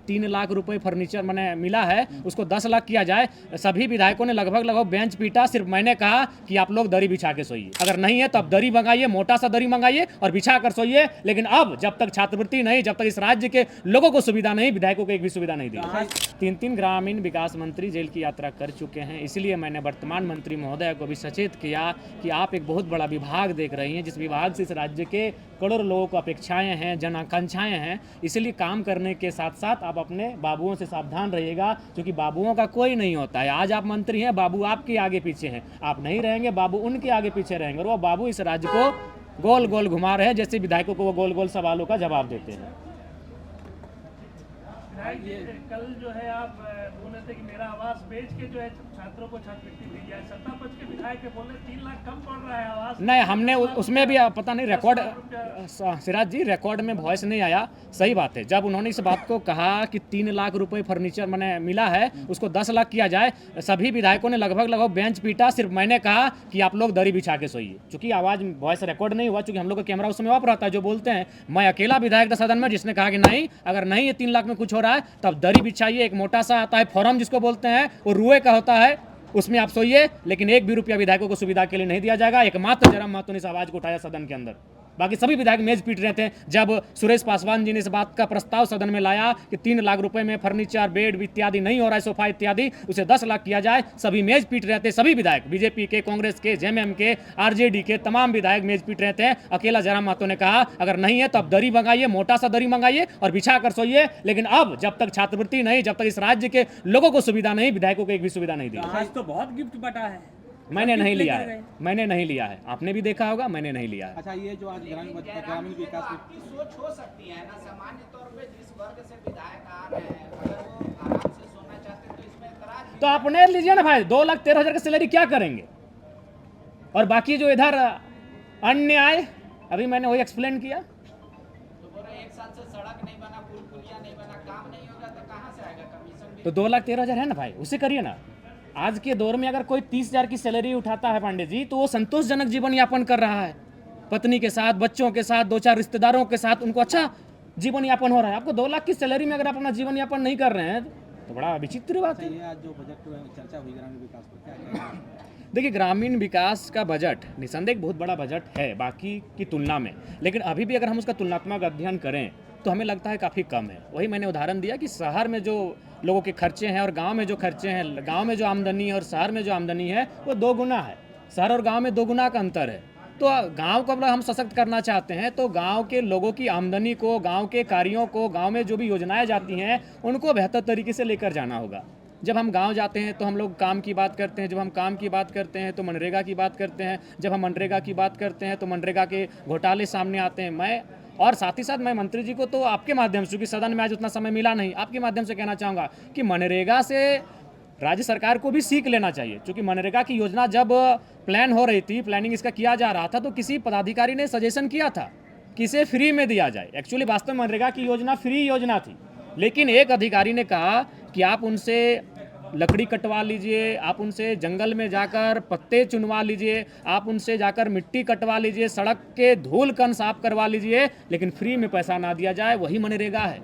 3 लाख रुपए फर्नीचर मैंने मिला है उसको 10 लाख किया जाए। सभी विधायकों ने लगभग बेंच पीटा, सिर्फ मैंने कहा कि आप लोग दरी बिछा के सोइए, अगर नहीं है तो अब दरी मंगाइए, मोटा सा दरी मंगाइए और बिछा कर सोइए। लेकिन अब जब तक छात्रवृत्ति नहीं, जब तक इस राज्य के लोगों को सुविधा नहीं, विधायकों को एक भी सुविधा नहीं दी। 3 ग्रामीण विकास मंत्री जेल की यात्रा कर चुके हैं, इसलिए मैंने वर्तमान मंत्री महोदय को भी सचेत किया कि आप एक बहुत बड़ा विभाग देख रही हैं, जिस विभाग से इस राज्य के करोड़ों लोगों को अपेक्षाएं हैं, जन आकांक्षाएं हैं। इसलिए काम करने के साथ साथ आप अपने बाबुओं से सावधान रहिएगा, क्योंकि बाबुओं का कोई नहीं होता है। आज आप मंत्री हैं, बाबू आपके आगे पीछे हैं, आप नहीं रहेंगे, बाबू उनके आगे पीछे रहेंगे, और वो बाबू इस राज्य को गोल गोल घुमा रहे हैं, जैसे विधायकों को वो गोल गोल सवालों का जवाब देते हैं। कल जो है आप बोले थे कि मेरा आवास बेच के जो है छात्रों को छात्रवृत्ति दी जाए, सत्ता पक्ष के विधायक के बोले 3 लाख कम पड़ रहा है आवास। नहीं, हमने उसमें भी पता नहीं रिकॉर्ड, सिराज जी रिकॉर्ड में वॉइस नहीं आया। सही बात है, जब उन्होंने इस बात को कहा कि 3 लाख रुपए फर्नीचर मैंने मिला है उसको 10 लाख किया जाए, सभी विधायकोों ने लगभग बेंच पीटा, सिर्फ मैंने कहा कि आप लोग दरी बिछा के सोइए। चूंकि आवाज वॉइस रिकॉर्ड नहीं हुआ, चूंकि हम लोग का कैमरा उस समय ऑफ रहता है, जो बोलते हैं मैं अकेला विधायक था सदन में जिसने कहा कि नहीं, अगर नहीं ये 3 लाख में कुछ हो रहा है तब दरी बिछाइए। एक मोटा सा आता है फॉर्म जिसको बोलते हैं, वो रुए का होता है, उसमें आप सोइए, लेकिन एक भी रुपया विधायकों को सुविधा के लिए नहीं दिया जाएगा। एकमात्र जयराम महतो ने इस आवाज को उठाया सदन के अंदर, बाकी सभी विधायक मेज पीट रहे थे। जब सुरेश पासवान जी ने इस बात का प्रस्ताव सदन में लाया कि 3 लाख रुपए में फर्नीचर, बेड इत्यादि नहीं हो रहा है, सोफा इत्यादि, उसे 10 लाख किया जाए, सभी मेज पीट रहे थे। सभी विधायक, बीजेपी के, कांग्रेस के, जेएमएम के, आरजेडी के तमाम विधायक मेज पीट रहे थे। अकेला जयराम महतो ने कहा अगर नहीं है तो अब दरी मंगाइए, मोटा सा दरी मंगाइए और बिछा कर सोइए। लेकिन अब जब तक छात्रवृत्ति नहीं, जब तक इस राज्य के लोगों को सुविधा नहीं, विधायकों को एक भी सुविधा नहीं दी। आज तो बहुत गिफ्ट बटा है। मैंने नहीं लिया है, मैंने नहीं लिया है, आपने भी देखा होगा, मैंने नहीं लिया है। अच्छा, ये जो आज ग्रामीण विकास आपकी सोच हो सकती है ना, सामान्य तौर पे जिस वर्ग से विधायक आ रहे हैं, अगर वो आराम से सोना चाहते हैं तो इसमें एतराज तो अपने लीजिए ना भाई, 2,13,000 की सैलरी क्या करेंगे? और बाकी जो इधर अन्य आए, अभी मैंने वही एक्सप्लेन किया। तो बोल रहे 1 साल से सड़क नहीं बना, पुल पुलिया नहीं बना, काम नहीं होगा तो कहाँ से आएगा कमीशन? तो 2,13,000 है ना भाई, उसे करिए ना। आज के दौर में अगर कोई 30,000 की सैलरी उठाता है पांडे जी, तो वो संतोषजनक जीवन यापन कर रहा है, पत्नी के साथ, बच्चों के साथ, 2-4 रिश्तेदारों के साथ, उनको अच्छा जीवन यापन हो रहा है। आपको 2 लाख की सैलरी में अगर आप अपना जीवन यापन नहीं कर रहे हैं तो बड़ा विचित्र बात है। ये आज जो बजट चर्चा हुई ग्रामीण विकास पर, क्या कहना है? देखिए, ग्रामीण विकास का बजट निसंदेह बहुत बड़ा बजट है बाकी की तुलना में, लेकिन अभी भी अगर हम उसका तुलनात्मक अध्ययन करें तो हमें लगता है काफ़ी कम है। वही मैंने उदाहरण दिया कि शहर में जो लोगों के खर्चे हैं और गांव में जो खर्चे हैं, गांव में जो आमदनी है और शहर में जो आमदनी है वो 2 गुना है। शहर और गांव में 2 गुना का अंतर है। तो गांव को अगर हम सशक्त करना चाहते हैं तो गांव के लोगों की आमदनी को, गांव के कार्यों को, गांव में जो भी योजनाएं जाती हैं उनको बेहतर तरीके से लेकर जाना होगा। जब हम गांव जाते हैं तो हम लोग काम की बात करते हैं, जब हम काम की बात करते हैं तो मनरेगा की बात करते हैं, जब हम मनरेगा की बात करते हैं तो मनरेगा के घोटाले सामने आते हैं। मैं और साथ ही साथ मैं मंत्री जी को तो आपके माध्यम से, क्योंकि सदन में आज उतना समय मिला नहीं, आपके माध्यम से कहना चाहूँगा कि मनरेगा से राज्य सरकार को भी सीख लेना चाहिए। क्योंकि मनरेगा की योजना जब प्लान हो रही थी, प्लानिंग इसका किया जा रहा था, तो किसी पदाधिकारी ने सजेशन किया था कि इसे फ्री में दिया जाए। एक्चुअली वास्तव में मनरेगा की योजना फ्री योजना थी, लेकिन एक अधिकारी ने कहा कि आप उनसे लकड़ी कटवा लीजिए, आप उनसे जंगल में जाकर पत्ते चुनवा लीजिए, आप उनसे जाकर मिट्टी कटवा लीजिए, सड़क के धूल कण साफ करवा लीजिए, लेकिन फ्री में पैसा ना दिया जाए। वही मनरेगा है।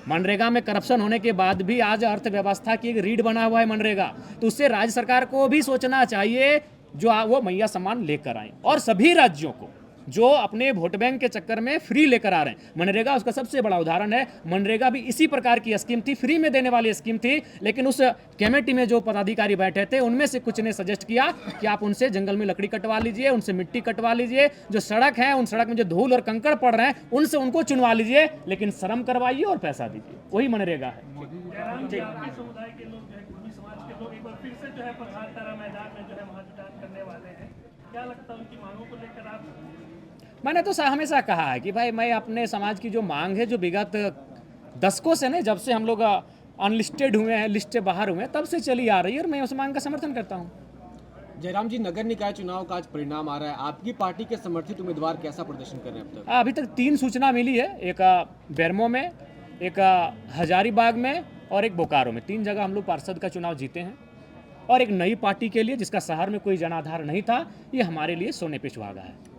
मनरेगा में करप्शन होने के बाद भी आज अर्थव्यवस्था की एक रीढ़ बना हुआ है मनरेगा। तो उससे राज्य सरकार को भी सोचना चाहिए जो वो मैया सम्मान लेकर आए, और सभी राज्यों को जो अपने वोट बैंक के चक्कर में फ्री लेकर आ रहे हैं। मनरेगा उसका सबसे बड़ा उदाहरण है। मनरेगा भी इसी प्रकार की स्कीम थी, फ्री में देने वाली स्कीम थी, लेकिन उस कमेटी में जो पदाधिकारी बैठे थे उनमें से कुछ ने सजेस्ट किया कि आप उनसे जंगल में लकड़ी कटवा लीजिए, उनसे मिट्टी कटवा लीजिए, जो सड़क है उन सड़क में जो धूल और कंकड़ पड़ रहे हैं उनसे उनको चुनवा लीजिए, लेकिन शर्म करवाइए और पैसा दीजिए। वही मनरेगा है। समुदाय के लोग जो है, कुर्मी समाज के लोग एक बार फिर से जो है प्रधानतारा मैदान में जो है महाजुटान करने वाले हैं, क्या लगता है उनकी मांगों को लेकर आप? मैंने तो हमेशा कहा है कि भाई मैं अपने समाज की जो मांग है, जो विगत दशकों से, नहीं जब से हम लोग अनलिस्टेड हुए हैं, लिस्ट से बाहर हुए हैं, तब से चली आ रही है और मैं उस मांग का समर्थन करता हूँ। जयराम जी, नगर निकाय चुनाव का आज परिणाम आ रहा है, आपकी पार्टी के समर्थित उम्मीदवार कैसा प्रदर्शन कर रहे हैं अब तक? अभी तक 3 सूचना मिली है, एक बेरमो में, एक हजारीबाग में और एक बोकारो में। 3 जगह हम लोग पार्षद का चुनाव जीते हैं, और एक नई पार्टी के लिए जिसका शहर में कोई जनाधार नहीं था, ये हमारे लिए सोने पे सुहागा है।